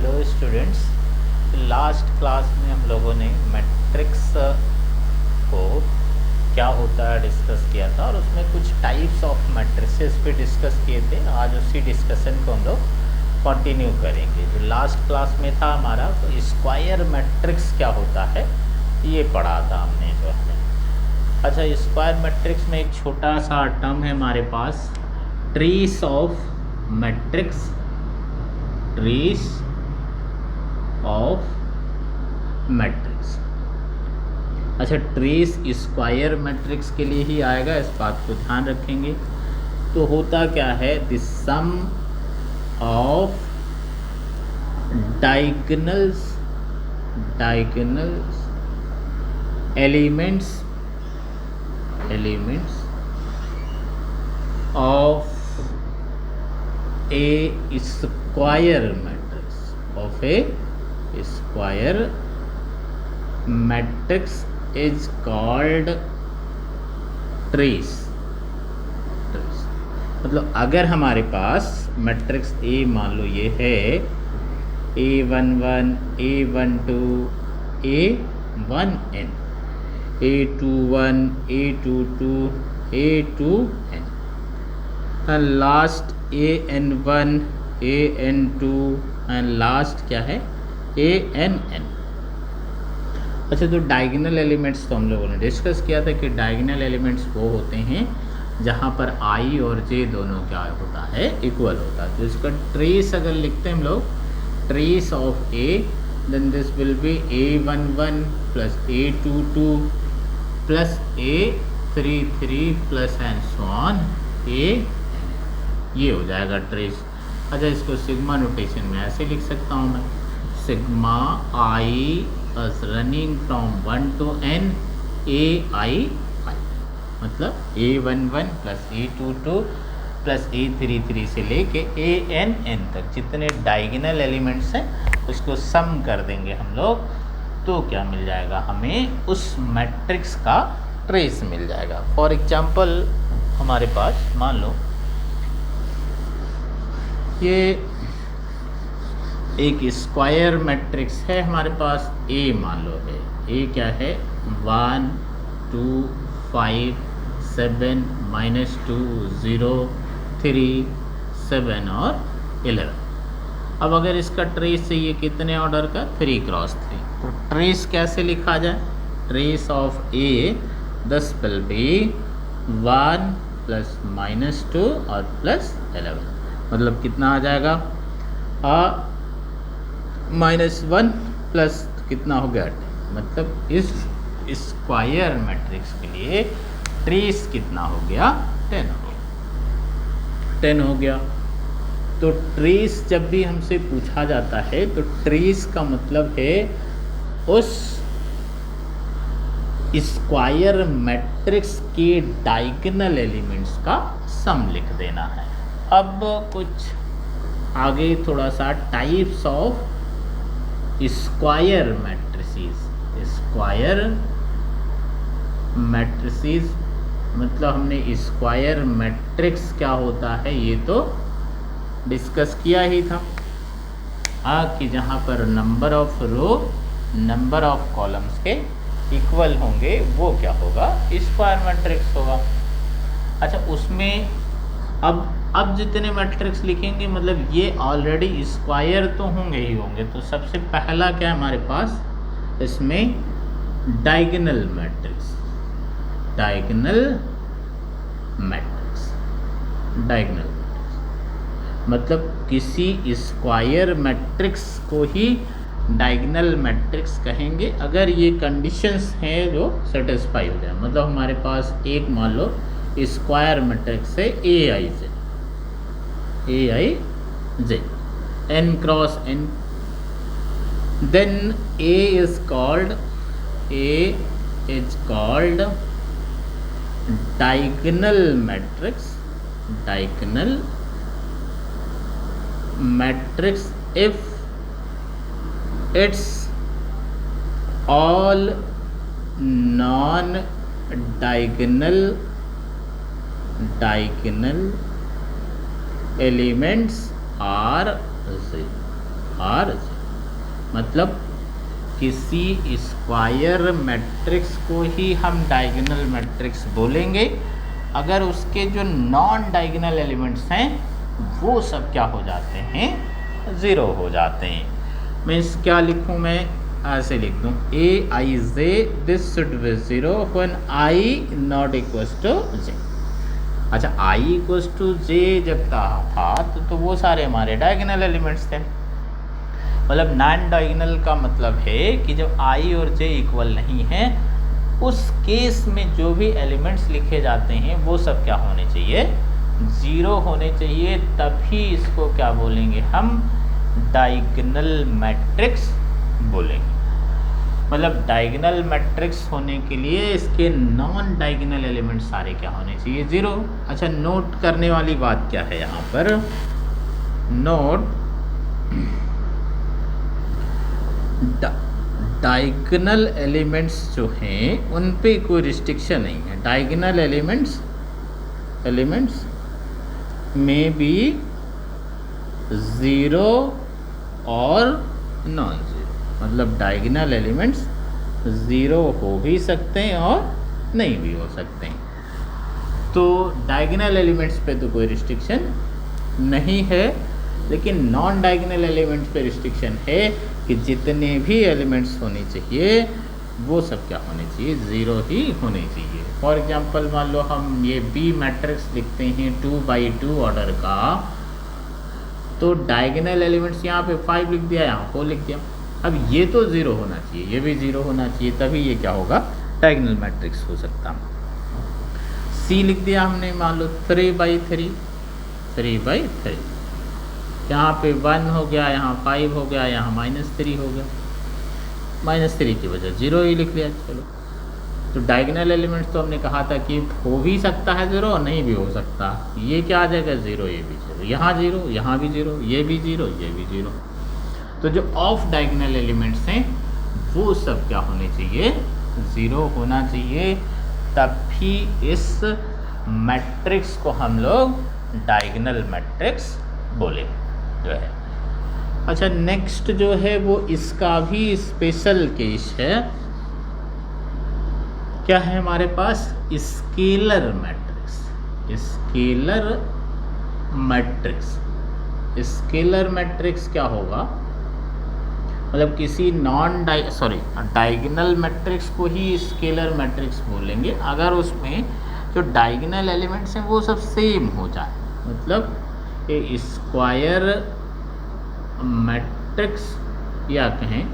Hello students. Last class में हम लोगों ने मैट्रिक्स को क्या होता है डिस्कस किया था और उसमें कुछ टाइप्स ऑफ मैट्रिसेस पे डिस्कस किए थे। आज उसी डिस्कशन को हम लोग कंटिन्यू करेंगे। जो लास्ट क्लास में था हमारा, तो स्क्वायर मैट्रिक्स क्या होता है ये पढ़ा था हमने जो है। अच्छा, स्क्वायर मैट्रिक्स में एक छोटा सा टर्म है हमारे पास, trace of matrix. Trace of matrix. अच्छा, ट्रेस स्क्वायर मैट्रिक्स के लिए ही आएगा, इस बात को ध्यान रखेंगे। तो होता क्या है, the sum of diagonals elements of a square matrix is called trace. मतलब अगर हमारे पास मैट्रिक्स ए मान लो ये है A11 A12 A1n, A21 A22 A2n, and last AN1 AN2 and last क्या है ANN। अच्छा, तो डायगोनल एलिमेंट्स तो हम लोगों ने डिस्कस किया था कि डायगोनल एलिमेंट्स वो होते हैं जहाँ पर I और J दोनों क्या होता है, इक्वल होता है। तो इसका ट्रेस अगर लिखते हैं हम लोग, trace of A, then this will be A11 plus A22 plus A33 plus and so on A, ये हो जाएगा ट्रेस। अच्छा, इसको सिग्मा नोटेशन में ऐसे लिख सकता हूँ मैं, sigma I is running from 1 to n AI, मतलब A11 plus A22 plus A33 से लेके ANN तक जितने डायगोनल एलिमेंट्स हैं उसको सम कर देंगे हम लोग, तो क्या मिल जाएगा हमें, उस मैट्रिक्स का ट्रेस मिल जाएगा। फॉर एग्जांपल हमारे पास मान लो ये एक स्क्वायर मैट्रिक्स है हमारे पास, A मान लो है। A क्या है, 1 2 5 7 -2 0 3 7 और 11। अब अगर इसका ट्रेस चाहिए कितने ऑर्डर का, 3 क्रॉस 3। तो ट्रेस कैसे लिखा जाए, trace of A 10 will be 1 plus -2 और प्लस 11, मतलब कितना आ जाएगा, -1 प्लस कितना हो गया 10। मतलब इस स्क्वायर मैट्रिक्स के लिए ट्रेस कितना हो गया, 10 हो गया। तो ट्रेस जब भी हमसे पूछा जाता है तो ट्रेस का मतलब है उस स्क्वायर मैट्रिक्स के डायगोनल एलिमेंट्स का सम लिख देना है। अब कुछ आगे थोड़ा सा टाइप्स ऑफ स्क्वायर मैट्रिसेस, मतलब हमने स्क्वायर मैट्रिक्स क्या होता है ये तो डिस्कस किया ही था, कि जहाँ पर number of row number of columns के इक्वल होंगे वो क्या होगा, स्क्वायर मैट्रिक्स होगा। अच्छा, उसमें अब जितने मैट्रिक्स लिखेंगे मतलब ये ऑलरेडी स्क्वायर तो होंगे ही होंगे। तो सबसे पहला क्या है हमारे पास इसमें, डायगोनल मैट्रिक्स। मतलब किसी स्क्वायर मैट्रिक्स को ही डायगोनल मैट्रिक्स कहेंगे अगर ये कंडीशंस हैं जो सेटिस्फाई हो जाए। मतलब हमारे पास एक मान लो स्क्वायर मैट्रिक्स है AIJ n cross n, then A is called diagonal matrix if its all non-diagonal elements are 0। मतलब किसी स्क्वायर मैट्रिक्स को ही हम डायगोनल मैट्रिक्स बोलेंगे अगर उसके जो नॉन डायगोनल एलिमेंट्स हैं वो सब क्या हो जाते हैं, ज़ीरो हो जाते हैं। मैं इस क्या लिखूँ, मैं ऐसे लिख दूँ a i j this should be zero when i not equals to j. अच्छा, आई इक्वल्स टू जे जब था तो वो सारे हमारे डायगोनल एलिमेंट्स थे। मतलब नॉन डायगोनल का मतलब है कि जब आई और जे इक्वल नहीं है उस केस में जो भी एलिमेंट्स लिखे जाते हैं वो सब क्या होने चाहिए, ज़ीरो होने चाहिए। तभी इसको क्या बोलेंगे हम, डायगोनल मैट्रिक्स बोलेंगे। मतलब डायगोनल मैट्रिक्स होने के लिए इसके नॉन डायगोनल एलिमेंट सारे क्या होने चाहिए, ज़ीरो। अच्छा, नोट करने वाली बात क्या है यहाँ पर, नोट डायगोनल एलिमेंट्स जो हैं उन पे कोई रिस्ट्रिक्शन नहीं है। डायगोनल एलिमेंट्स में भी ज़ीरो और नॉन ज़ीरो, मतलब डायगोनल एलिमेंट्स ज़ीरो हो भी सकते हैं और नहीं भी हो सकते हैं। तो डायगोनल एलिमेंट्स पे तो कोई रिस्ट्रिक्शन नहीं है, लेकिन नॉन डायगोनल एलिमेंट्स पे रिस्ट्रिक्शन है कि जितने भी एलिमेंट्स होने चाहिए वो सब क्या होने चाहिए, ज़ीरो ही होने चाहिए। फॉर एग्जांपल मान लो हम ये बी मैट्रिक्स लिखते हैं 2x2 ऑर्डर का, तो डायगोनल एलिमेंट्स यहाँ पे 5 लिख दिया, यहाँ 4 लिख दिया। अब ये तो ज़ीरो होना चाहिए, ये भी ज़ीरो होना चाहिए, तभी ये क्या होगा, डायगोनल मैट्रिक्स हो सकता। सी लिख दिया हमने मान लो 3x3, यहाँ पे 1 हो गया, यहाँ 5 हो गया, यहाँ -3 हो गया, -3 की वजह 0 ही लिख लिया। चलो, तो डायगोनल एलिमेंट्स तो हमने कहा था कि हो भी सकता है ज़ीरो और नहीं भी हो सकता। ये क्या आ जाएगा, ज़ीरो, ये भी ज़ीरो, यहाँ ज़ीरो, यहाँ भी ज़ीरो, ये भी ज़ीरो, ये भी ज़ीरो। तो जो ऑफ डायगोनल एलिमेंट्स हैं वो सब क्या होने चाहिए, ज़ीरो होना चाहिए। तभी इस मैट्रिक्स को हम लोग डायगोनल मैट्रिक्स बोले जो है। अच्छा, नेक्स्ट जो है वो इसका भी स्पेशल केस है। क्या है हमारे पास, स्केलर मैट्रिक्स। स्केलर मैट्रिक्स क्या होगा, मतलब किसी डायगोनल मैट्रिक्स को ही स्केलर मैट्रिक्स बोलेंगे अगर उसमें जो डायगोनल एलिमेंट्स हैं वो सब सेम हो जाए। मतलब ए स्क्वायर मैट्रिक्स या कहें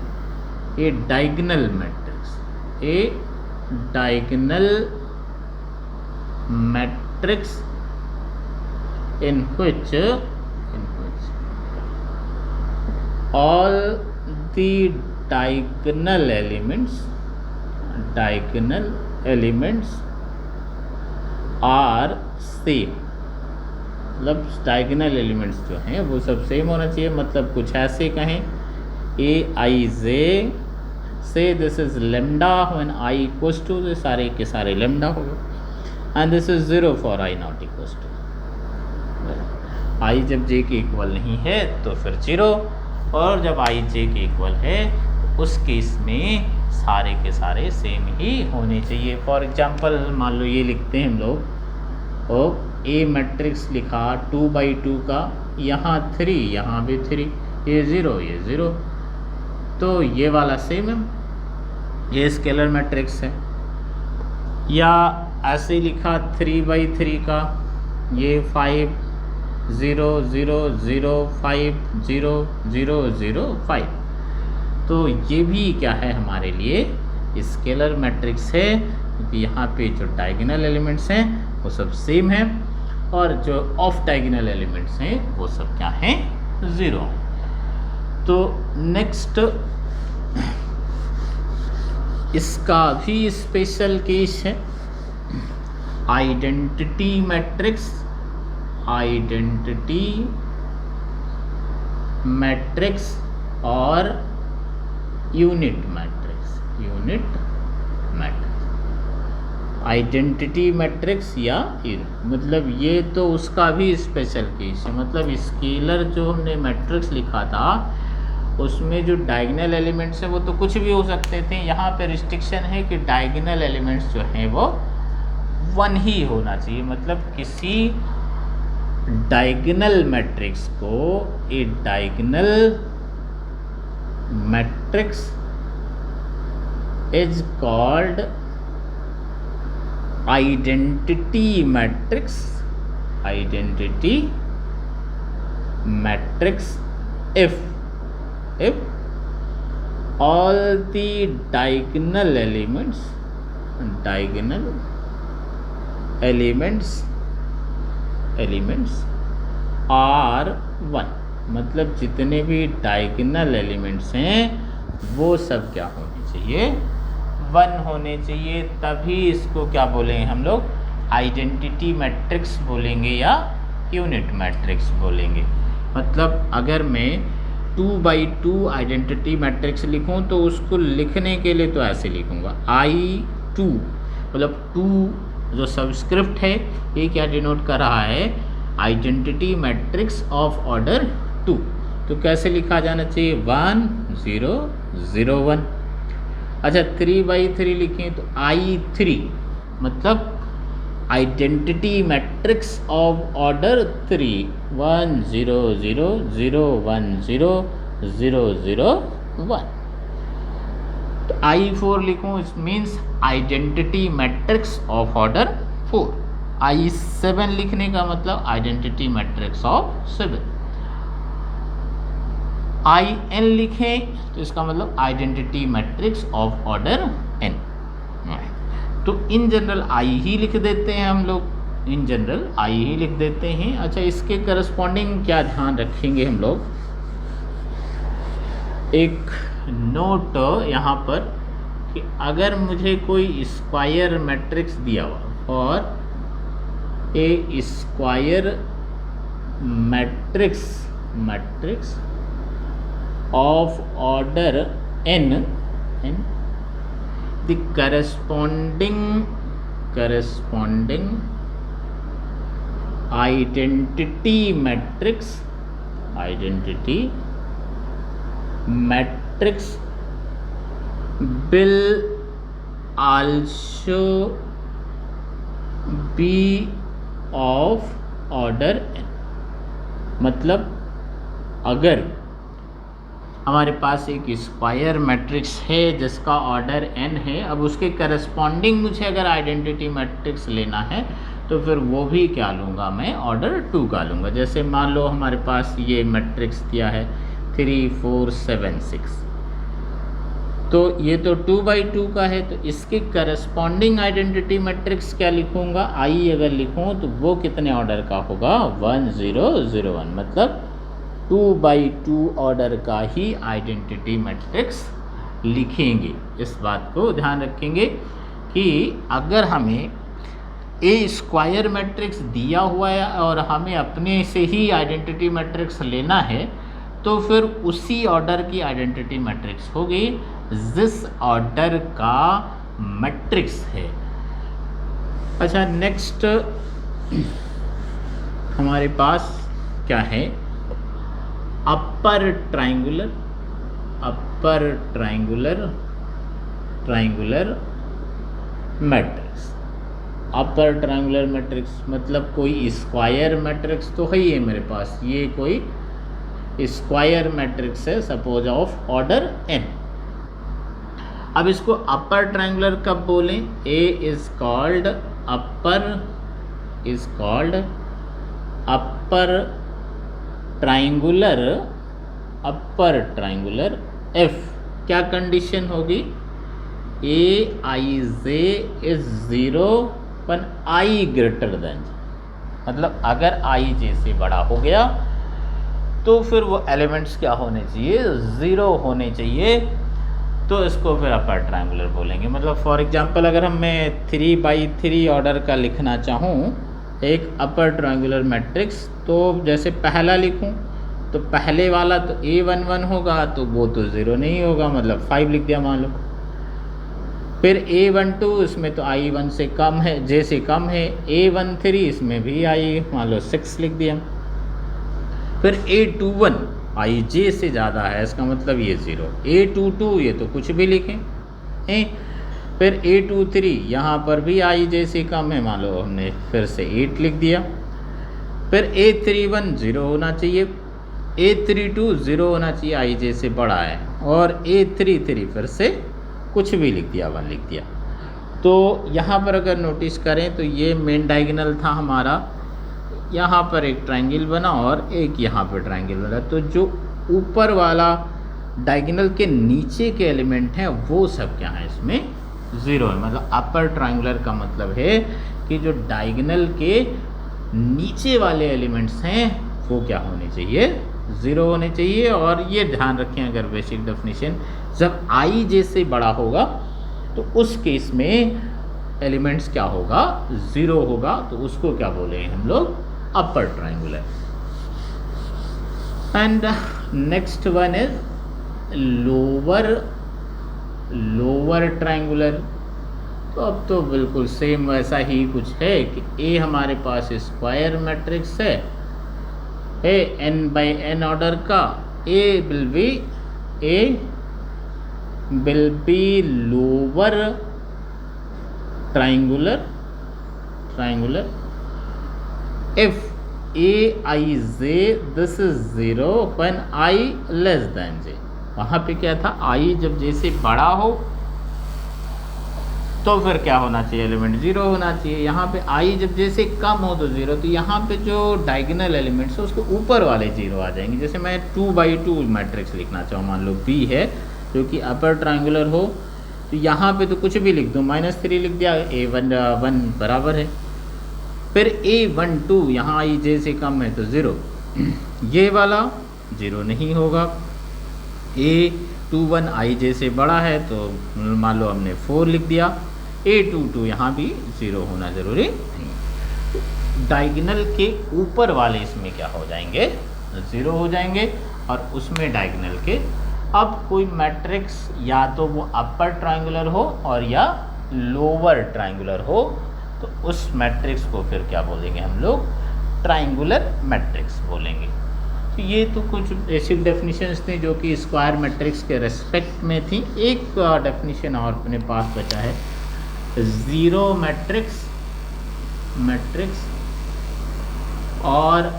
a diagonal matrix, in which all the diagonal elements are same। मतलब डायगोनल एलिमेंट्स जो हैं वो सब सेम होना चाहिए। मतलब कुछ ऐसे कहें, ए आई जे से this is lambda when i equals to, ये सारे के सारे लेमडा हो गए, and this is 0 for i not equals to. I जब जे के इक्वल नहीं है तो फिर 0, और जब आई जे के इक्वल है उस केस में सारे के सारे सेम ही होने चाहिए। फॉर एग्जांपल मान लो ये लिखते हैं हम लोग, और ए मैट्रिक्स लिखा 2x2 का, यहाँ 3, यहाँ भी 3, ये 0, ये 0, तो ये वाला सेम है, ये स्केलर मैट्रिक्स है। या ऐसे लिखा 3x3 का, ये 5 0 0 0 5 0 0 0 5, तो ये भी क्या है हमारे लिए स्केलर मैट्रिक्स है, क्योंकि यहाँ पे जो डायगोनल एलिमेंट्स हैं वो सब सेम हैं और जो ऑफ डायगोनल एलिमेंट्स हैं वो सब क्या हैं, 0। तो नेक्स्ट इसका भी स्पेशल केस है, आइडेंटिटी मैट्रिक्स और यूनिट मैट्रिक्स। आइडेंटिटी मैट्रिक्स या मतलब ये तो उसका भी स्पेशल केस है। मतलब स्केलर जो हमने मैट्रिक्स लिखा था उसमें जो डायगोनल एलिमेंट्स हैं वो तो कुछ भी हो सकते थे। यहाँ पे रिस्ट्रिक्शन है कि डायगोनल एलिमेंट्स जो हैं वो 1 ही होना चाहिए। मतलब किसी डायगोनल मैट्रिक्स को a diagonal matrix is called identity matrix, identity matrix if all the diagonal elements are 1। मतलब जितने भी डायगोनल एलिमेंट्स हैं वो सब क्या होने चाहिए, 1 होने चाहिए। तभी इसको क्या बोलेंगे हम लोग, आइडेंटिटी मैट्रिक्स बोलेंगे या यूनिट मैट्रिक्स बोलेंगे। मतलब अगर मैं 2×2 आइडेंटिटी मैट्रिक्स लिखूं तो उसको लिखने के लिए तो ऐसे लिखूंगा I2, मतलब 2 जो सबस्क्रिप्ट है ये क्या डिनोट कर रहा है, आइडेंटिटी मैट्रिक्स ऑफ ऑर्डर 2। तो कैसे लिखा जाना चाहिए, 1 0 0 1। अच्छा 3×3 लिखें तो I3, मतलब आइडेंटिटी मैट्रिक्स ऑफ ऑर्डर 3, 1 0 0 0 1 0 0 0 1। तो I4 लिखूँ, it means identity matrix of order 4। I7 लिखने का मतलब आइडेंटिटी मैट्रिक्स ऑफ 7। IN लिखें तो इसका मतलब identity matrix of order n। तो इन जनरल आई ही लिख देते हैं हम लोग, इन जनरल आई ही लिख देते हैं। अच्छा इसके करस्पॉन्डिंग क्या ध्यान रखेंगे हम लोग, एक नोट यहाँ पर कि अगर मुझे कोई स्क्वायर मैट्रिक्स दिया हुआ और a square matrix of order n, the corresponding identity matrix will also be of order n। मतलब अगर हमारे पास एक स्क्वायर मैट्रिक्स है जिसका ऑर्डर n है, अब उसके करस्पॉन्डिंग मुझे अगर आइडेंटिटी मैट्रिक्स लेना है तो फिर वो भी क्या लूँगा, मैं ऑर्डर 2 का लूँगा। जैसे मान लो हमारे पास ये मैट्रिक्स दिया है 3 4 7 6, तो ये तो 2×2 का है, तो इसके करस्पॉन्डिंग आइडेंटिटी मैट्रिक्स क्या लिखूँगा, आई अगर लिखूँ तो वो कितने ऑर्डर का होगा, 1 0 0 1। मतलब 2×2 ऑर्डर का ही आइडेंटिटी मैट्रिक्स लिखेंगे। इस बात को ध्यान रखेंगे कि अगर हमें ए स्क्वायर मैट्रिक्स दिया हुआ है और हमें अपने से ही आइडेंटिटी मैट्रिक्स लेना है तो फिर उसी ऑर्डर की आइडेंटिटी मैट्रिक्स होगी जिस ऑर्डर का मैट्रिक्स है। अच्छा नेक्स्ट हमारे पास क्या है, upper triangular matrix. Upper triangular matrix मतलब कोई स्क्वायर मैट्रिक्स तो है ही है मेरे पास, ये कोई स्क्वायर मैट्रिक्स है सपोज ऑफ ऑर्डर n। अब इसको अपर ट्राइंगुलर कब बोलें, a is called upper triangular f। क्या कंडीशन होगी, a i j is 0 when i greater than, मतलब अगर आई जे से बड़ा हो गया तो फिर वो एलिमेंट्स क्या होने चाहिए, 0 होने चाहिए, तो इसको फिर अपर ट्राइंगुलर बोलेंगे। मतलब फॉर एग्जांपल अगर मैं 3×3 ऑर्डर का लिखना चाहूँ एक अपर ट्राइंगुलर मैट्रिक्स, तो जैसे पहला लिखूँ तो पहले वाला तो A11 होगा तो वो तो 0 नहीं होगा, मतलब 5 लिख दिया मान लो। फिर A12 इसमें तो I1 से कम है, J से कम है। A13 इसमें भी I मान लो 6 लिख दिया। फिर A21 आई जे से ज़्यादा है, इसका मतलब ये 0। A22 ये तो कुछ भी लिखें हैं। फिर A23 यहाँ पर भी आई जे से कम है, मान लो हमने फिर से 8 लिख दिया। फिर A31 0 होना चाहिए, A32 0 होना चाहिए, आई जे से बड़ा है। और A33 फिर से कुछ भी लिख दिया, 1 लिख दिया। तो यहाँ पर अगर नोटिस करें तो ये मेन डायगोनल था हमारा, यहाँ पर एक ट्रायंगल बना और एक यहाँ पर ट्रायंगल बना। तो जो ऊपर वाला डायगोनल के नीचे के एलिमेंट हैं वो सब क्या है, इसमें 0 है। मतलब अपर ट्रायंगुलर का मतलब है कि जो डायगोनल के नीचे वाले एलिमेंट्स हैं वो क्या होने चाहिए, 0 होने चाहिए। और ये ध्यान रखें, अगर बेसिक डेफिनेशन जब आई जे से बड़ा होगा तो उस केस में एलिमेंट्स क्या होगा, 0 होगा। तो उसको क्या बोलेंगे हम लोग, upper triangular. And next one is lower triangular. तो अब तो बिल्कुल सेम वैसा ही कुछ है कि ए हमारे पास स्क्वायर मैट्रिक्स है n by n ऑर्डर का। A will be lower triangular if aij this is 0 when I less than j। वहाँ पे क्या था, i जब j से बड़ा हो तो फिर क्या होना चाहिए, एलिमेंट 0 होना चाहिए। यहाँ पे i जब j से कम हो तो 0। तो यहाँ पे जो डायगोनल एलिमेंट्स है उसके ऊपर वाले 0 आ जाएंगे। जैसे मैं 2x2 मैट्रिक्स लिखना चाहूँ, मान लो B है जो कि अपर ट्रायंगुलर हो, तो यहाँ पे तो कुछ भी लिख दो, -3 लिख दिया, A1 बराबर है। फिर A12 यहाँ आई जे से कम है तो 0, ये वाला 0 नहीं होगा। A21 आई जे से बड़ा है तो मान लो हमने 4 लिख दिया। A22 यहाँ भी 0 होना ज़रूरी नहीं। डायगोनल के ऊपर वाले इसमें क्या हो जाएंगे, 0 हो जाएंगे। और उसमें डायगोनल के अब कोई मैट्रिक्स या तो वो अपर ट्रायंगुलर हो और या लोअर ट्रायंगुलर हो, तो उस मैट्रिक्स को फिर क्या बोलेंगे हम लोग, ट्रायंगुलर मैट्रिक्स बोलेंगे। तो ये तो कुछ बेसिक डेफिनेशंस थी जो कि स्क्वायर मैट्रिक्स के रेस्पेक्ट में थी। एक डेफिनेशन और अपने पास बचा है, ज़ीरो मैट्रिक्स और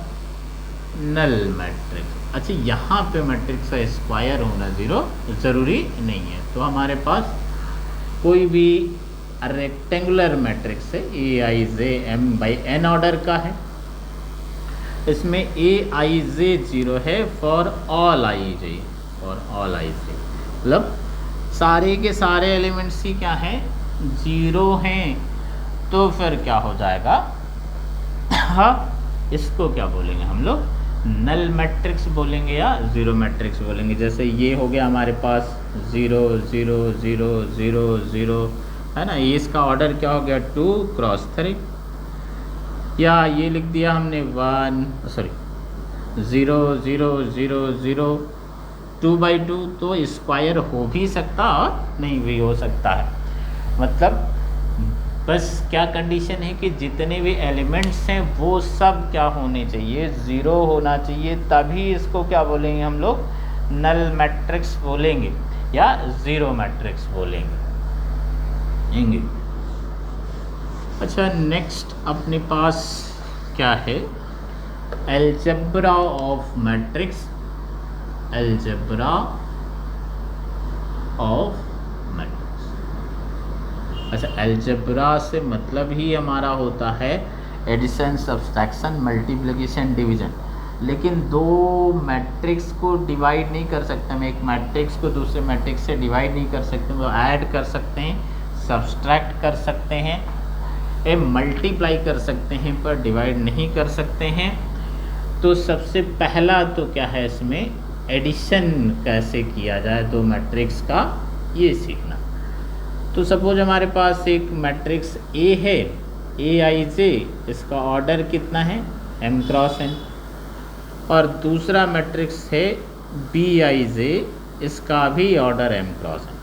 नल मैट्रिक्स। अच्छा, यहाँ पे मैट्रिक्स का स्क्वायर होना 0 ज़रूरी नहीं है। तो हमारे पास कोई भी रेक्टेंगुलर मैट्रिक्स है, Aij m by n ऑर्डर का है, इसमें Aij 0 है फॉर ऑल ij, मतलब सारे के सारे एलिमेंट्स की क्या हैं, 0 हैं। तो फिर क्या हो जाएगा, हाँ, इसको क्या बोलेंगे हम लोग, नल मैट्रिक्स बोलेंगे या ज़ीरो मैट्रिक्स बोलेंगे। जैसे ये हो गया हमारे पास 0 0 0 0 0 है ना, ये इसका ऑर्डर क्या हो गया 2 क्रॉस 3। या ये लिख दिया हमने 0 0 0 0 2/2। तो स्क्वायर हो भी सकता और नहीं भी हो सकता है। मतलब बस क्या कंडीशन है कि जितने भी एलिमेंट्स हैं वो सब क्या होने चाहिए, 0 होना चाहिए, तभी इसको क्या बोलेंगे हम लोग, नल मैट्रिक्स बोलेंगे या ज़ीरो मैट्रिक्स बोलेंगे। अच्छा, नेक्स्ट अपने पास क्या है, algebra of matrix. Algebra of matrix. अच्छा, अलजेब्रा से मतलब ही हमारा होता है एडिशन, सब्सट्रैक्शन, मल्टीप्लिकेशन, डिवीज़न। लेकिन दो मैट्रिक्स को डिवाइड नहीं कर सकते हम, एक मैट्रिक्स को दूसरे मैट्रिक्स से डिवाइड नहीं कर सकते। वो ऐड कर सकते हैं, सब्सट्रैक्ट कर सकते हैं, मल्टीप्लाई कर सकते हैं, पर डिवाइड नहीं कर सकते हैं। तो सबसे पहला तो क्या है इसमें, एडिशन कैसे किया जाए दो मैट्रिक्स का, ये सीखना। तो सपोज हमारे पास एक मैट्रिक्स A है, Aij, इसका ऑर्डर कितना है, m क्रॉस n। और दूसरा मैट्रिक्स है Bij, इसका भी ऑर्डर m क्रॉस n।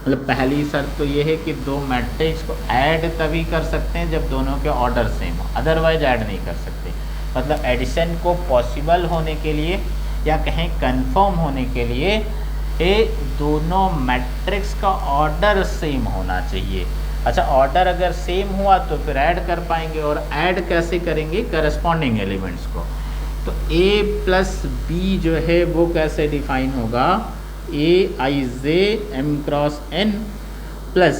मतलब पहली शर्त तो ये है कि दो मैट्रिक्स को ऐड तभी कर सकते हैं जब दोनों के ऑर्डर सेम हो, अदरवाइज ऐड नहीं कर सकते। मतलब एडिशन को पॉसिबल होने के लिए या कहें कंफर्म होने के लिए ये दोनों मैट्रिक्स का ऑर्डर सेम होना चाहिए। अच्छा, ऑर्डर अगर सेम हुआ तो फिर ऐड कर पाएंगे, और ऐड कैसे करेंगे? करस्पॉन्डिंग एलिमेंट्स को। तो a प्लस बी जो है वो कैसे डिफाइन होगा? a i j m cross n plus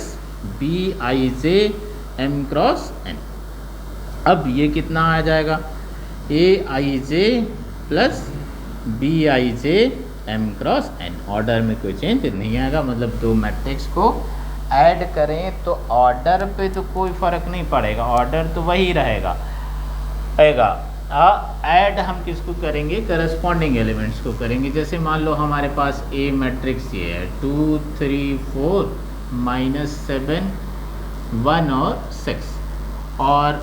b i j m cross n। अब ये कितना आ जाएगा? a i j plus b i j m cross n। Order में कोई चेंज नहीं आएगा, मतलब दो मैट्रिक्स को ऐड करें तो ऑर्डर पे तो कोई फ़र्क नहीं पड़ेगा, ऑर्डर तो वही रहेगा। ऐड हम किसको करेंगे? करस्पॉन्डिंग एलिमेंट्स को करेंगे। जैसे मान लो हमारे पास ए मैट्रिक्स ये है 2 3 4 -7 1 और 6, और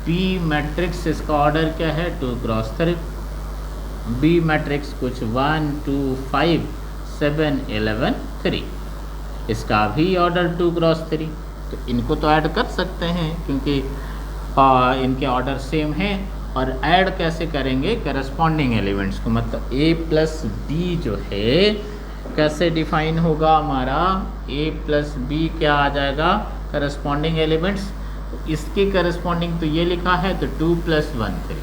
बी मैट्रिक्स इसका ऑर्डर क्या है? 2 क्रॉस 3। बी मैट्रिक्स कुछ 1 2 5 7 11 3, इसका भी ऑर्डर 2 क्रॉस 3। तो इनको तो ऐड कर सकते हैं क्योंकि इनके ऑर्डर सेम हैं। और ऐड कैसे करेंगे? करस्पॉन्डिंग एलिमेंट्स को। मतलब a प्लस बी जो है कैसे डिफाइन होगा हमारा? a प्लस बी क्या आ जाएगा? Corresponding elements. तो इसके करस्पॉन्डिंग तो ये लिखा है, तो 2 + 1 3।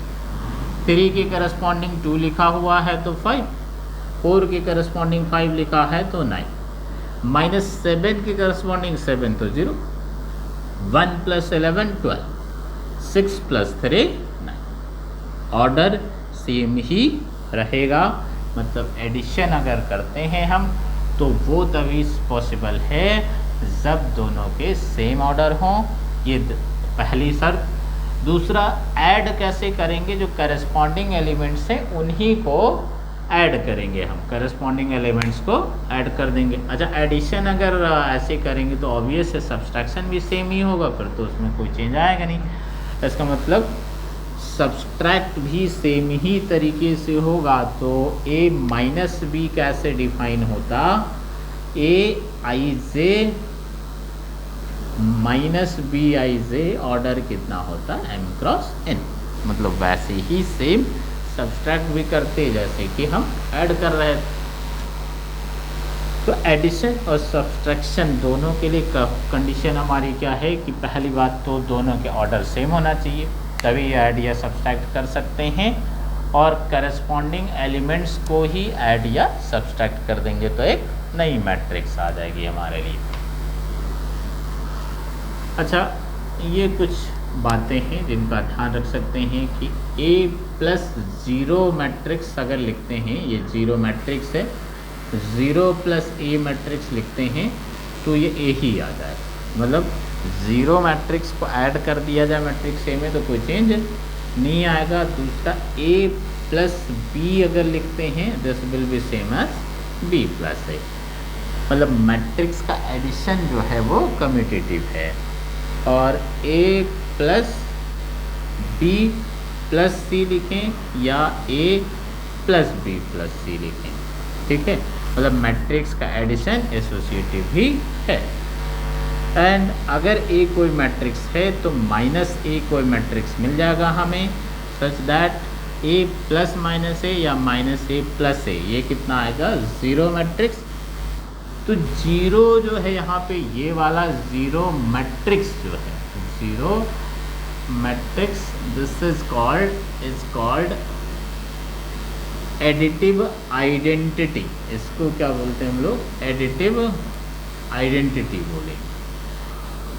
3 के करस्पॉन्डिंग 2 लिखा हुआ है तो 5, 4 के करस्पॉन्डिंग 5 लिखा है तो 9, -7 के करस्पॉन्डिंग 7 तो 0, 1 + 11 12, 6 + 3 9। ऑर्डर सेम ही रहेगा। मतलब एडिशन अगर करते हैं हम तो वो तभी पॉसिबल है जब दोनों के सेम ऑर्डर हों, ये पहली शर्त। दूसरा, ऐड कैसे करेंगे? जो करस्पॉन्डिंग एलिमेंट्स हैं उन्हीं को ऐड करेंगे हम, करस्पॉन्डिंग एलिमेंट्स को ऐड कर देंगे। अच्छा, एडिशन अगर ऐसे करेंगे तो ऑब्वियस है सब्सट्रैक्शन भी सेम ही होगा, फिर तो उसमें कोई चेंज आएगा नहीं। इसका मतलब सब्सट्रैक्ट भी सेम ही तरीके से होगा। तो a माइनस बी कैसे डिफाइन होता? a i j minus B I J order कितना होता? m cross n। मतलब वैसे ही सेम सब्सट्रैक्ट भी करते जैसे कि हम ऐड कर रहे थे। तो एडिशन और सब्सट्रैक्शन दोनों के लिए कंडीशन हमारी क्या है कि पहली बात तो दोनों के ऑर्डर सेम होना चाहिए, तभी ऐड या सब्सट्रैक्ट कर सकते हैं। और करस्पॉन्डिंग एलिमेंट्स को ही ऐड या सब्सट्रैक्ट कर देंगे तो एक नई मैट्रिक्स आ जाएगी हमारे लिए। अच्छा, ये कुछ बातें हैं जिनका ध्यान रख सकते हैं कि a + 0 मैट्रिक्स अगर लिखते हैं, ये 0 मैट्रिक्स है, 0 + a मैट्रिक्स लिखते हैं तो ये a ही आ जाए। मतलब 0 मैट्रिक्स को ऐड कर दिया जाए मैट्रिक्स a में तो कोई चेंज नहीं आएगा। दूसरा, a + b अगर लिखते हैं this will be same as b + a। मतलब मैट्रिक्स का एडिशन जो है वो कम्यूटेटिव है। और a + b + c लिखें या a + b + c लिखें, ठीक है। मतलब मैट्रिक्स का एडिशन एसोसिएटिव भी है। एंड अगर a कोई मैट्रिक्स है तो -a कोई मैट्रिक्स मिल जाएगा हमें, सच दैट a + -a या -a + a, ये कितना आएगा? 0 मैट्रिक्स। तो 0 जो है यहाँ पे ये वाला 0 मैट्रिक्स जो है, 0 matrix, this is called additive identity. इसको क्या बोलते हैं हम लोग? एडिटिव आइडेंटिटी बोलेंगे।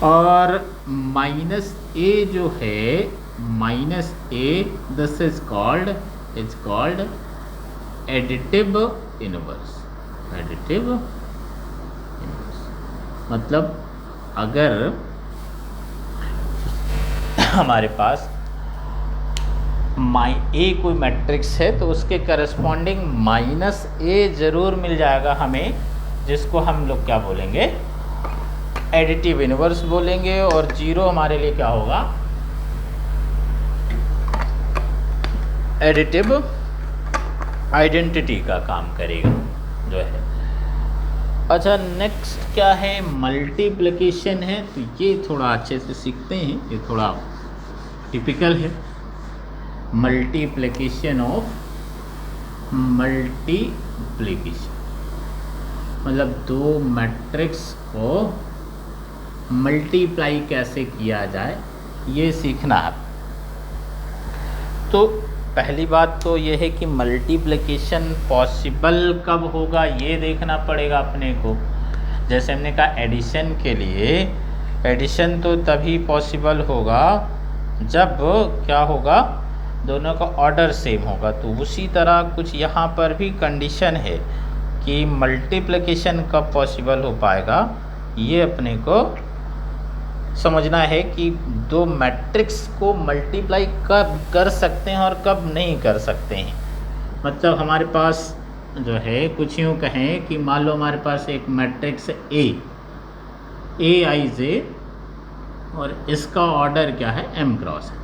और -a जो है, -a this is called additive inverse. Additive inverse मतलब अगर हमारे पास a कोई मैट्रिक्स है तो उसके करस्पॉन्डिंग -a ज़रूर मिल जाएगा हमें, जिसको हम लोग क्या बोलेंगे? एडिटिव इनवर्स बोलेंगे। और 0 हमारे लिए क्या होगा? एडिटिव आइडेंटिटी का काम करेगा जो है। अच्छा, नेक्स्ट क्या है? मल्टीप्लिकेशन है। तो ये थोड़ा अच्छे से सीखते हैं, ये थोड़ा टिपिकल है। मल्टीप्लिकेशन ऑफ मल्टीप्लिकेशन, मतलब दो मैट्रिक्स को मल्टीप्लाई कैसे किया जाए ये सीखना है। तो पहली बात तो ये है कि मल्टीप्लिकेशन पॉसिबल कब होगा ये देखना पड़ेगा अपने को। जैसे हमने कहा एडिशन के लिए, एडिशन तो तभी पॉसिबल होगा जब क्या होगा, दोनों का ऑर्डर सेम होगा। तो उसी तरह कुछ यहाँ पर भी कंडीशन है कि मल्टीप्लिकेशन कब पॉसिबल हो पाएगा, ये अपने को समझना है कि दो मैट्रिक्स को मल्टीप्लाई कब कर सकते हैं और कब नहीं कर सकते हैं। मतलब हमारे पास जो है कुछ यूँ कहें कि मान लो हमारे पास एक मैट्रिक्स ए आई जे और इसका ऑर्डर क्या है एम क्रॉस है,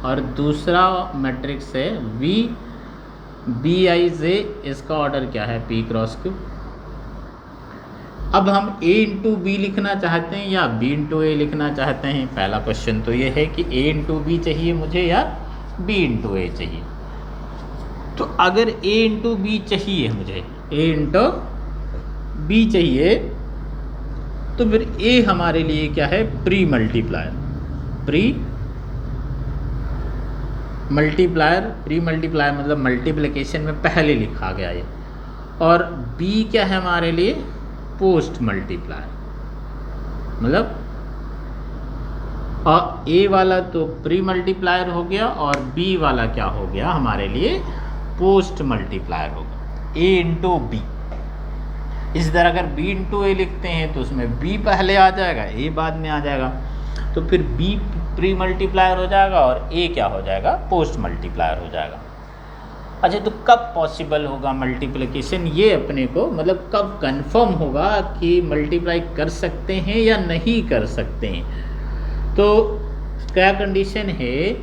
और दूसरा मैट्रिक्स है बी आई जे, इसका ऑर्डर क्या है पी क्रॉस क्यू। अब हम a इंटू बी लिखना चाहते हैं या b इंटू ए लिखना चाहते हैं। पहला क्वेश्चन तो ये है कि a इंटू बी चाहिए मुझे या b इंटू ए चाहिए। तो अगर a इंटू बी चाहिए मुझे, a इंटू बी चाहिए, तो फिर a हमारे लिए क्या है प्री मल्टीप्लायर। प्री मल्टीप्लायर मतलब मल्टीप्लिकेशन में पहले लिखा गया ये, और b क्या है हमारे लिए पोस्ट मल्टीप्लायर, मतलब और ए वाला तो प्री मल्टीप्लायर हो गया और बी वाला क्या हो गया हमारे लिए पोस्ट मल्टीप्लायर होगा, ए इंटू बी। इस तरह अगर बी इंटू ए लिखते हैं तो उसमें बी पहले आ जाएगा, ए बाद में आ जाएगा, तो फिर बी प्री मल्टीप्लायर हो जाएगा और ए क्या हो जाएगा पोस्ट मल्टीप्लायर हो जाएगा। अच्छा, तो कब पॉसिबल होगा मल्टीप्लिकेशन, ये अपने को मतलब कब कंफर्म होगा कि मल्टीप्लाई कर सकते हैं या नहीं कर सकते हैं। तो क्या कंडीशन है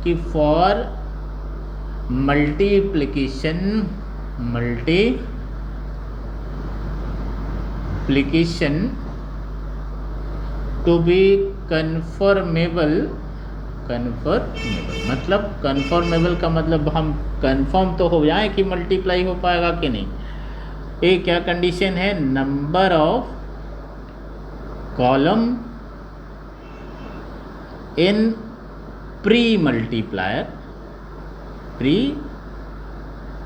कि for multiplication to be conformable, मतलब कन्फर्मेबल का मतलब हम कंफर्म तो हो जाए कि मल्टीप्लाई हो पाएगा कि नहीं। ये क्या कंडीशन है, number of column in pre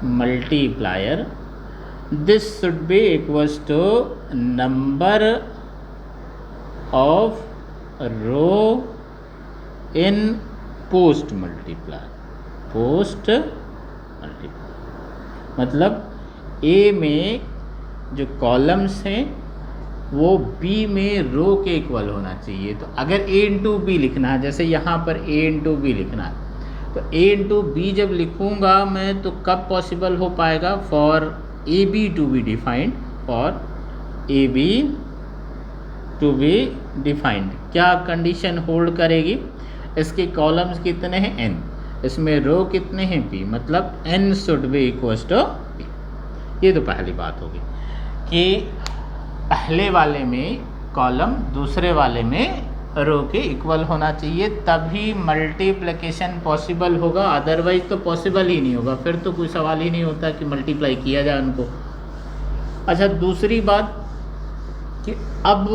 multiplier this should be equals to number of row in post multiplier. मतलब ए में जो कॉलम्स हैं वो बी में रो के इक्वल होना चाहिए। तो अगर ए इंटू बी लिखना है, जैसे यहाँ पर ए इंटू बी लिखना है, तो ए इंटू बी जब लिखूँगा मैं तो कब पॉसिबल हो पाएगा, for A B to be defined, for A B to be defined. क्या कंडीशन होल्ड करेगी, इसके कॉलम्स कितने हैं n, इसमें रो कितने हैं p, मतलब n should be equals to p। ये तो पहली बात होगी कि पहले वाले में कॉलम दूसरे वाले में रो के इक्वल होना चाहिए, तभी मल्टीप्लिकेशन पॉसिबल होगा, अदरवाइज तो पॉसिबल ही नहीं होगा। फिर तो कोई सवाल ही नहीं होता कि मल्टीप्लाई किया जाए उनको। अच्छा, दूसरी बात कि अब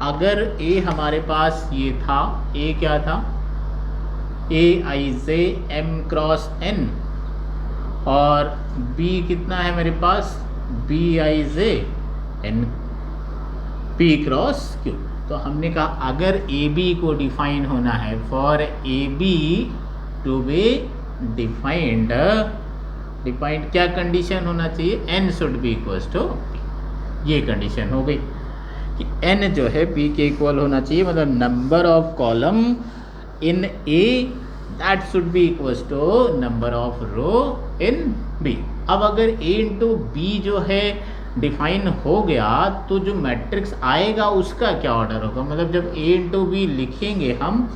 अगर a हमारे पास ये था, a क्या था a i j m cross n, और b कितना है मेरे पास बी आई j n p cross q. तो हमने कहा अगर ए बी को डिफाइन होना है, for A B to be defined क्या कंडीशन होना चाहिए, n should be equals to p। ये कंडीशन हो गई कि n जो है p के इक्वल होना चाहिए, मतलब number of column in A that should be equals to number of row in B। अब अगर A इंटू बी जो है डिफाइन हो गया तो जो मैट्रिक्स आएगा उसका क्या ऑर्डर होगा, मतलब जब A इंटू बी लिखेंगे हम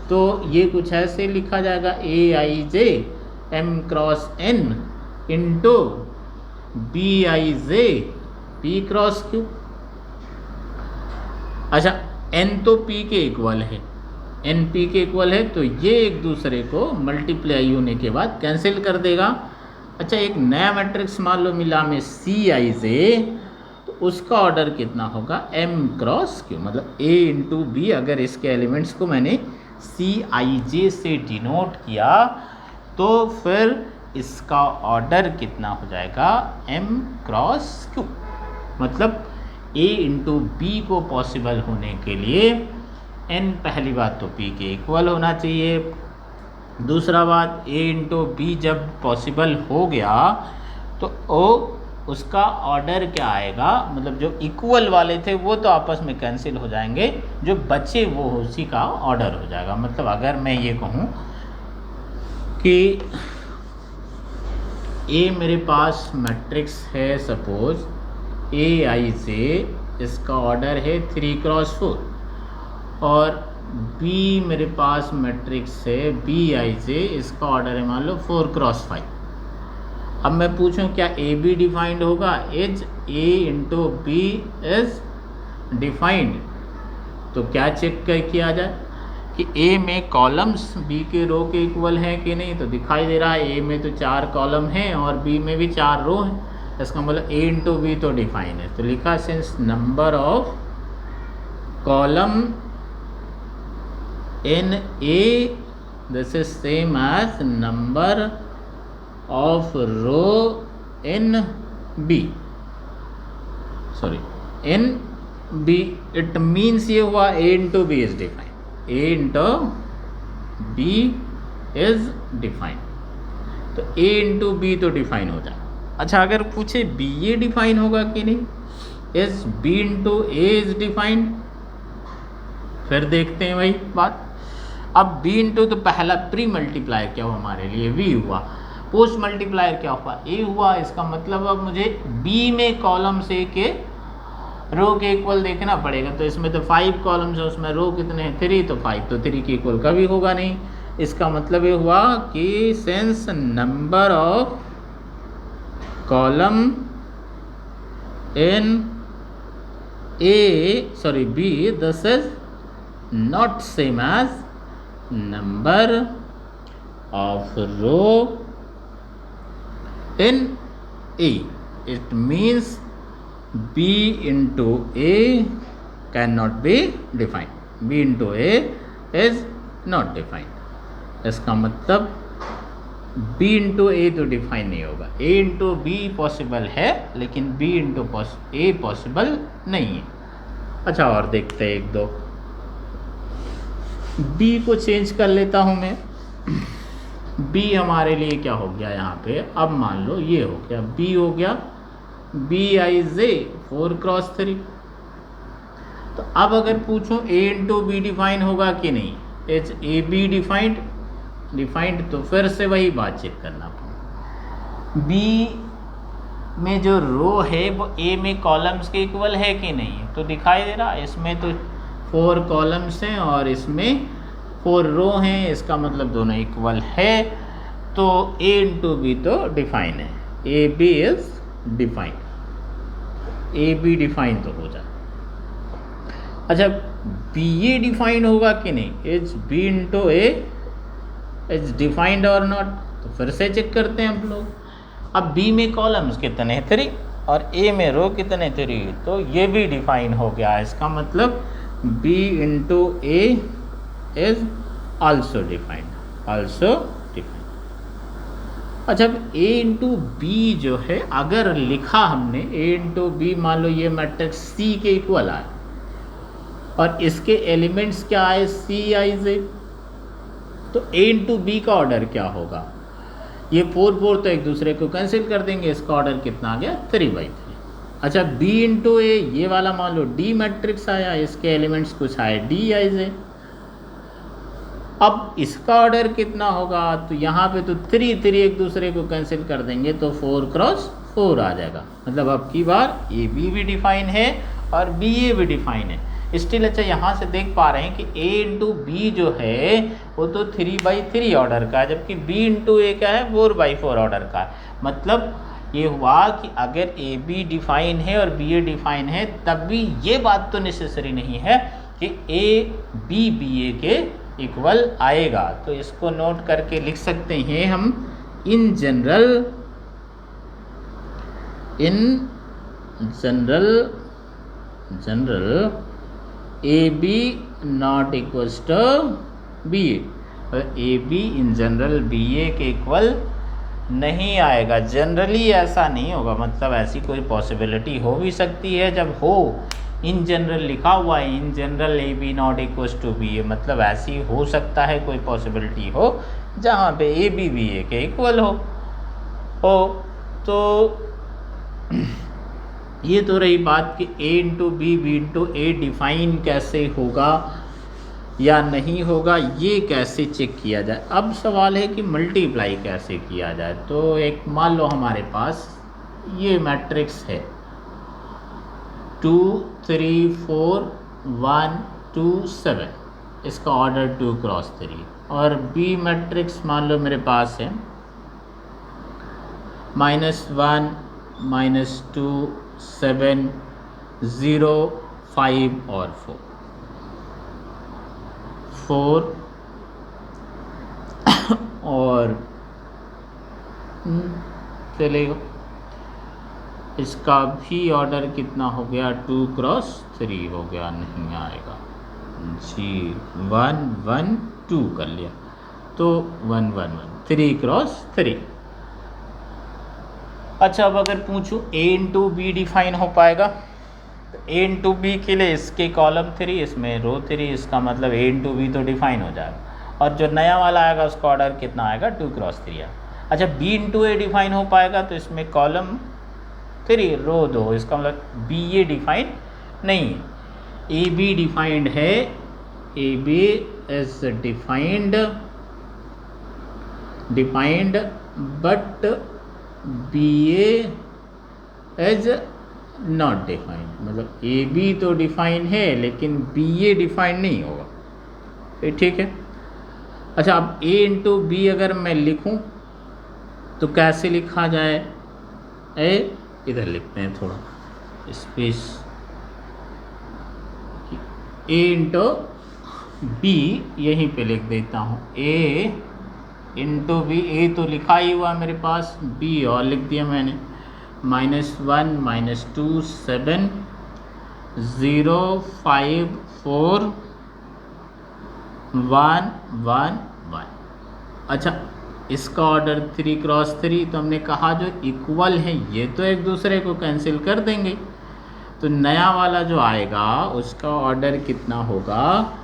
तो ये कुछ ऐसे लिखा जाएगा, a i j m cross n into b I j p cross q. अच्छा, n तो p के इक्वल है, n p के इक्वल है, तो ये एक दूसरे को मल्टीप्लाई होने के बाद कैंसिल कर देगा। अच्छा, एक नया मैट्रिक्स मान लो मिला हमें Cij, तो उसका ऑर्डर कितना होगा m क्रॉस q, मतलब a इंटू बी। अगर इसके एलिमेंट्स को मैंने Cij से डिनोट किया तो फिर इसका ऑर्डर कितना हो जाएगा m क्रॉस q। मतलब a इंटू बी को पॉसिबल होने के लिए n, पहली बात तो p के इक्वल होना चाहिए। दूसरा बात, a इंटू बी जब पॉसिबल हो गया तो उसका ऑर्डर क्या आएगा, मतलब जो इक्वल वाले थे वो तो आपस में कैंसिल हो जाएंगे, जो बचे वो उसी का ऑर्डर हो जाएगा। मतलब अगर मैं ये कहूँ कि a मेरे पास मैट्रिक्स है, सपोज Aij, इसका ऑर्डर है 3 क्रॉस 4, और B मेरे पास मैट्रिक्स है Bij, इसका ऑर्डर है मान लो 4 क्रॉस 5। अब मैं पूछूं क्या ए बी डिफाइंड होगा? Is A into B is defined. तो क्या चेक कर किया जाए कि ए में कॉलम्स बी के रो के इक्वल हैं कि नहीं। तो दिखाई दे रहा है ए में तो 4 कॉलम हैं और बी में भी 4 रो हैं, इसका मतलब ए इंटू बी तो डिफाइन है। तो लिखा since number of column in a this is same as number of row in b, sorry in b. It means ये हुआ a into B is defined, a into B is defined. तो a into B तो define हो जाए। अच्छा, अगर पूछे B ए define होगा कि नहीं, is B into A is defined, फिर देखते हैं वही बात। अब बी इंटू तो पहला प्री मल्टीप्लायर क्या हुआ हमारे लिए, वी हुआ। पोस्ट मल्टीप्लायर क्या हुआ, ए हुआ। इसका मतलब अब मुझे बी में कॉलम्स ए के रो के इक्वल देखना पड़ेगा। तो इसमें तो 5 कॉलम्स है, उसमें रो कितने हैं 3, तो 5 तो 3 के इक्वल कभी होगा नहीं। इसका मतलब ये हुआ कि since number of column in A, sorry B, this is not same as number of row in A. It means B into A cannot be defined. B into A is not defined. इसका मतलब B into A तो define नहीं होगा। A into B possible है लेकिन B into A possible नहीं है। अच्छा, और देखते हैं एक दो। B को चेंज कर लेता हूँ मैं। B हमारे लिए क्या हो गया यहाँ पे, अब मान लो ये हो गया, B हो गया Bij 4 क्रॉस 3। तो अब अगर पूछूं A इंटू बी डिफाइन होगा कि नहीं, is a B defined, defined. तो फिर से वही बात चेक करना पड़ेगा, B में जो रो है वो A में कॉलम्स के इक्वल है कि नहीं। तो दिखाई दे रहा है इसमें तो 4 कॉलम्स हैं और इसमें 4 रो हैं, इसका मतलब दोनों इक्वल है। तो A इंटू बी तो डिफाइन है, A B is defined, A B define तो हो जाए। अच्छा, बी ए डिफाइन होगा कि नहीं, is B into A is defined और नॉट। तो फिर से चेक करते हैं हम लोग। अब बी में कॉलम्स कितने हैं 3 और ए में रो कितने 3, तो ये भी डिफाइन हो गया। इसका मतलब B into A is also defined, also defined. अच्छा, ए इंटू बी जो है अगर लिखा हमने ए इंटू बी, मान लो ये मैट्रिक्स सी के इक्वल आए और इसके एलिमेंट्स क्या आए Cij, तो ए इंटू बी का ऑर्डर क्या होगा, ये 4 4 तो एक दूसरे को कैंसिल कर देंगे, इसका ऑर्डर कितना आ गया 3/3। अच्छा, बी इंटू ए, ये वाला मान लो डी मैट्रिक्स आया, इसके एलिमेंट्स कुछ आए Dij। अब इसका ऑर्डर कितना होगा, तो यहाँ पे तो 3 3 एक दूसरे को कैंसिल कर देंगे तो 4 क्रॉस 4 आ जाएगा। मतलब अब की बार ए बी भी डिफाइन है और बी ए भी डिफाइन है। स्टिल अच्छा, यहाँ से देख पा रहे हैं कि ए इंटू बी जो है वो तो 3/3 ऑर्डर का है, जबकि बी इंटू ए क्या है 4/4 ऑर्डर का है। मतलब ये हुआ कि अगर ए बी डिफाइन है और बी ए डिफाइन है तब भी ये बात तो नेसेसरी नहीं है कि ए बी बी ए के इक्वल आएगा। तो इसको नोट करके लिख सकते हैं हम, in general in general a b not equals to b a, a b in general b a के इक्वल नहीं आएगा। जनरली ऐसा नहीं होगा, मतलब ऐसी कोई पॉसिबिलिटी हो भी सकती है, जब हो इन जनरल लिखा हुआ है in general a b not equals to b a, मतलब ऐसी हो सकता है कोई पॉसिबिलिटी हो जहाँ पे ए बी ए के इक्वल हो। तो ये तो रही बात कि a into B B into A define कैसे होगा या नहीं होगा, ये कैसे चेक किया जाए। अब सवाल है कि मल्टीप्लाई कैसे किया जाए। तो एक मान लो हमारे पास ये मैट्रिक्स है 2 3 4 1 2 7, इसका ऑर्डर 2 क्रॉस 3, और बी मैट्रिक्स मान लो मेरे पास है -1 -2 7 0 5 और 4 और चलेगा। इसका भी ऑर्डर कितना हो गया 2 क्रॉस 3 हो गया, नहीं आएगा जी। 1 1 2 कर लिया तो 1 1 1 3 क्रॉस 3। अच्छा, अब अगर पूछूं a इंटू बी डिफाइन हो पाएगा, तो a इंटू बी के लिए इसके कॉलम 3 इसमें रो 3, इसका मतलब a इंटू बी तो डिफाइन हो जाएगा, और जो नया वाला आएगा उसका ऑर्डर कितना आएगा 2 क्रॉस 3 आएगा। अच्छा, b इंटू ए डिफाइन हो पाएगा, तो इसमें कॉलम 3 रो 2, इसका मतलब बी ए डिफाइन नहीं है, ए बी डिफाइंड है, A B is defined but B as not defined, मतलब ए बी तो डिफाइन है लेकिन बी ए डिफाइंड नहीं होगा। फिर ठीक है। अच्छा, अब a इंटू बी अगर मैं लिखूं तो कैसे लिखा जाए, ए इधर लिखते हैं थोड़ा स्पेस, a इंटू बी यहीं पे लिख देता हूँ, a इंटू बी, ए तो लिखा ही हुआ मेरे पास, बी और लिख दिया मैंने, -1 -2 7 0 5 4 1 1 1। अच्छा, इसका ऑर्डर 3 क्रॉस 3, तो हमने कहा जो इक्वल है ये तो एक दूसरे को कैंसिल कर देंगे, तो नया वाला जो आएगा उसका ऑर्डर कितना होगा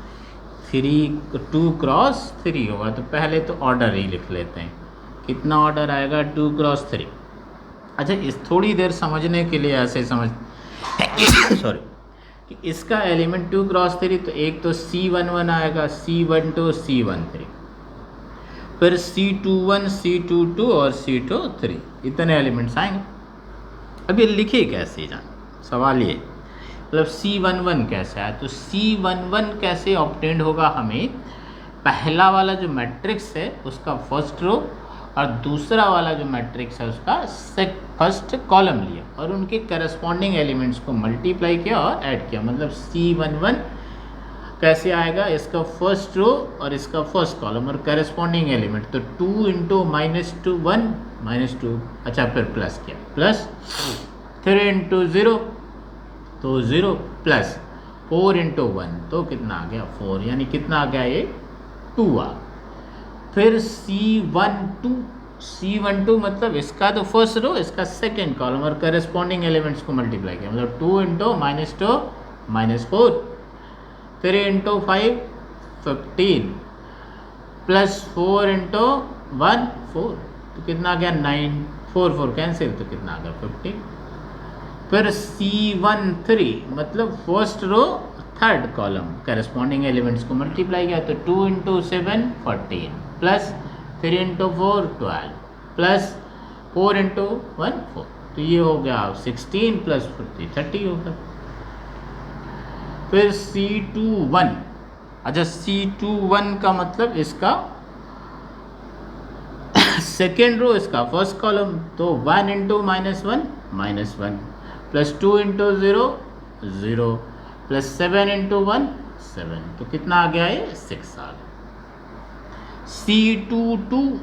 2 क्रॉस 3 होगा। तो पहले तो ऑर्डर ही लिख लेते हैं, कितना ऑर्डर आएगा 2 क्रॉस 3। अच्छा, इस थोड़ी देर समझने के लिए ऐसे समझ सॉरी कि इसका एलिमेंट 2 क्रॉस 3, तो एक तो C11 आएगा, C12 C13, फिर C21 C22 और C23, इतने एलिमेंट्स आएंगे। अब ये लिखे कैसे जान, सवाल ये, मतलब C11 कैसे आया, तो C11 कैसे ऑब्टेंड होगा, हमें पहला वाला जो मैट्रिक्स है उसका फर्स्ट रो और दूसरा वाला जो मैट्रिक्स है उसका फर्स्ट कॉलम लिया और उनके करस्पॉन्डिंग एलिमेंट्स को मल्टीप्लाई किया और ऐड किया, मतलब C11 कैसे आएगा, इसका फर्स्ट रो और इसका फर्स्ट कॉलम और करस्पॉन्डिंग एलिमेंट, तो 2 इंटू -2 1 -2, अच्छा फिर प्लस किया, प्लस 3 इंटू 0 तो 0, प्लस 4 इंटू 1 तो कितना आ गया 4, यानी कितना आ गया ये 2 आ। फिर C12 मतलब इसका तो फर्स्ट रो, इसका सेकेंड कॉलम और करस्पॉन्डिंग एलिमेंट्स को मल्टीप्लाई किया, मतलब 2 इंटू -2 -4, 3 इंटू 5 15, प्लस 4 इंटू 1 4, तो कितना आ गया 9, 4 4 कैंसिल, तो कितना आ गया 15। फिर C13 मतलब first row third column corresponding elements को मल्टीप्लाई किया, तो 2 into 7 14, plus 3 into 4 12, plus 4 into 1 4, तो ये हो गया 16 प्लस 40 30 होगा। फिर C21, अच्छा C21 का मतलब इसका सेकेंड रो इसका फर्स्ट कॉलम, तो 1 into -1 plus 2 into 0 0 plus 7 into 1 7, तो कितना आ गया ये 6 आ गया। C22,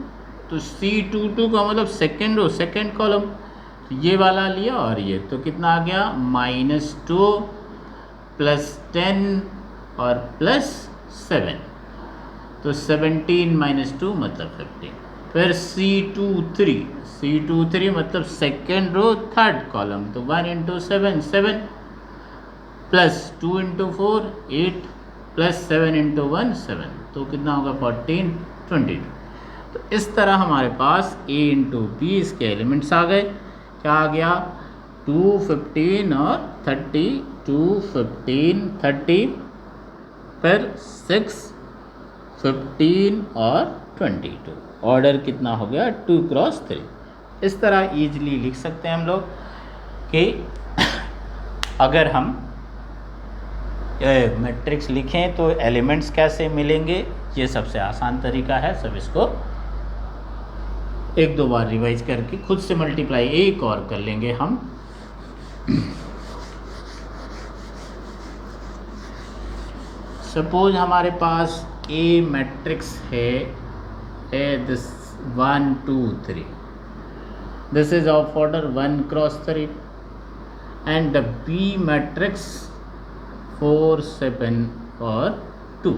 तो C22 का मतलब सेकेंड रो सेकेंड कॉलम, तो ये वाला लिया और ये, तो कितना आ गया -2 + 10 और +7, तो 17 - 2 मतलब 15। फिर C23 मतलब सेकेंड रो थर्ड कॉलम, तो 1 × 7 7 + 2 × 4 8 + 7 × 1 7, तो कितना होगा 14 22। तो इस तरह हमारे पास A × B इसके एलिमेंट्स आ गए। क्या आ गया 2 15 और 30, 2 15 30, फिर 6 15 और 22। ऑर्डर कितना हो गया 2 × 3। इस तरह ईजिली लिख सकते हैं हम लोग कि अगर हम मैट्रिक्स लिखें तो एलिमेंट्स कैसे मिलेंगे, ये सबसे आसान तरीका है। सब इसको एक दो बार रिवाइज करके खुद से मल्टीप्लाई एक और कर लेंगे हम। सपोज हमारे पास A मैट्रिक्स है this 1 2 3, this is of order 1 × 3, and the B matrix 4 7 और 2,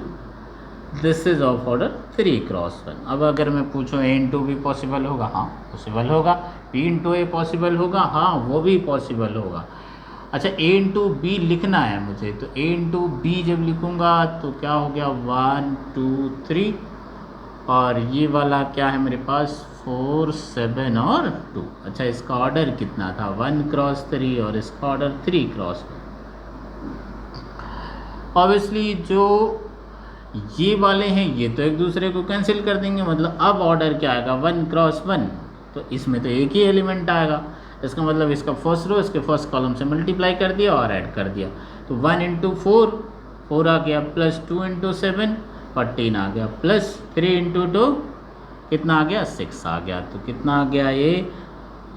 दिस इज ऑफ ऑर्डर 3 × 1। अब अगर मैं पूछूं A × B पॉसिबल होगा, हाँ पॉसिबल होगा। B × A पॉसिबल होगा, हाँ वो भी पॉसिबल होगा। अच्छा A × B लिखना है मुझे, तो A × B जब लिखूंगा तो क्या हो गया 1 2 3, और ये वाला क्या है मेरे पास 4 7 और 2। अच्छा इसका ऑर्डर कितना था 1 × 3 और इसका ऑर्डर 3 × 1। ऑब्वियसली जो ये वाले हैं ये तो एक दूसरे को कैंसिल कर देंगे, मतलब अब ऑर्डर क्या आएगा 1 × 1, तो इसमें तो एक ही एलिमेंट आएगा। इसका मतलब इसका फर्स्ट रो इसके फर्स्ट कॉलम से मल्टीप्लाई कर दिया और ऐड कर दिया, तो 1 × 4 4 आ गया, +2 × 7 14 आ गया, +3 × 2 कितना आ गया 6 आ गया, तो कितना आ गया ये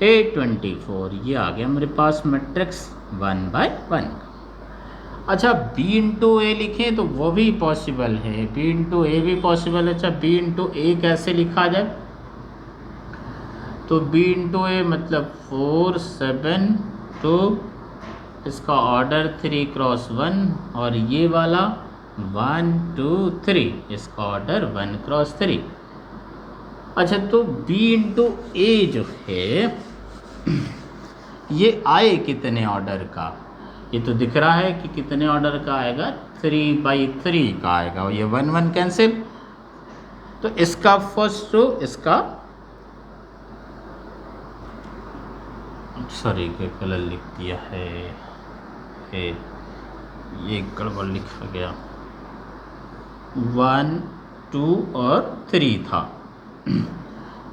24। ये आ गया मेरे पास मैट्रिक्स 1/1। अच्छा B × A लिखें तो वो भी पॉसिबल है, B × A भी पॉसिबल है। अच्छा B × A कैसे लिखा जाए, तो B × A मतलब 4 7 2, इसका ऑर्डर 3 × 1, और ये वाला 1 2 3, इसका ऑर्डर 1 × 3। अच्छा तो B × A जो है ये आए कितने ऑर्डर का, ये तो दिख रहा है कि कितने ऑर्डर का आएगा 3/3 का आएगा, और ये 1 1 कैंसिल, तो इसका फर्स्ट रो इसका सॉरी कलर लिख दिया है, ये गड़बड़ लिख गया 1 2 और 3 था,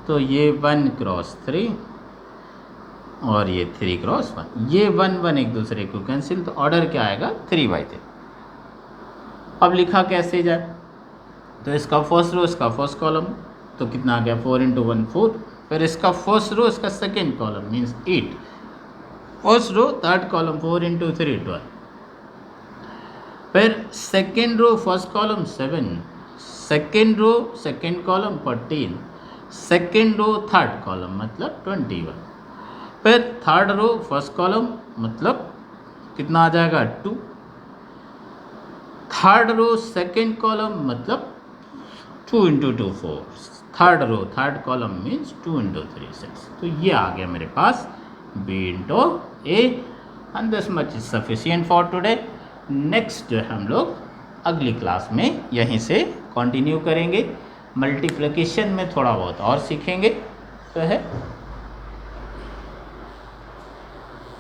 तो ये 1 × 3 और ये 3 × 1, ये 1 1 एक दूसरे को कैंसिल, तो ऑर्डर क्या आएगा 3/3। अब लिखा कैसे जाए, तो इसका फर्स्ट रो इसका फर्स्ट कॉलम, तो कितना आ गया 4 × 1 4, फिर इसका फर्स्ट रो इसका second column means 8, first row third column 4 × 3 12, फिर second row first column 7, second row second column 14, second row third column मतलब 21, फिर थर्ड रो फर्स्ट कॉलम मतलब कितना आ जाएगा 2, थर्ड रो सेकेंड कॉलम मतलब 2 × 2 4, third row third column means 2 × 3 6, तो ये आ गया मेरे पास B × A, and this much is sufficient for today. Next जो है हम लोग अगली क्लास में यहीं से कंटिन्यू करेंगे, मल्टीप्लिकेशन में थोड़ा बहुत और सीखेंगे, तो है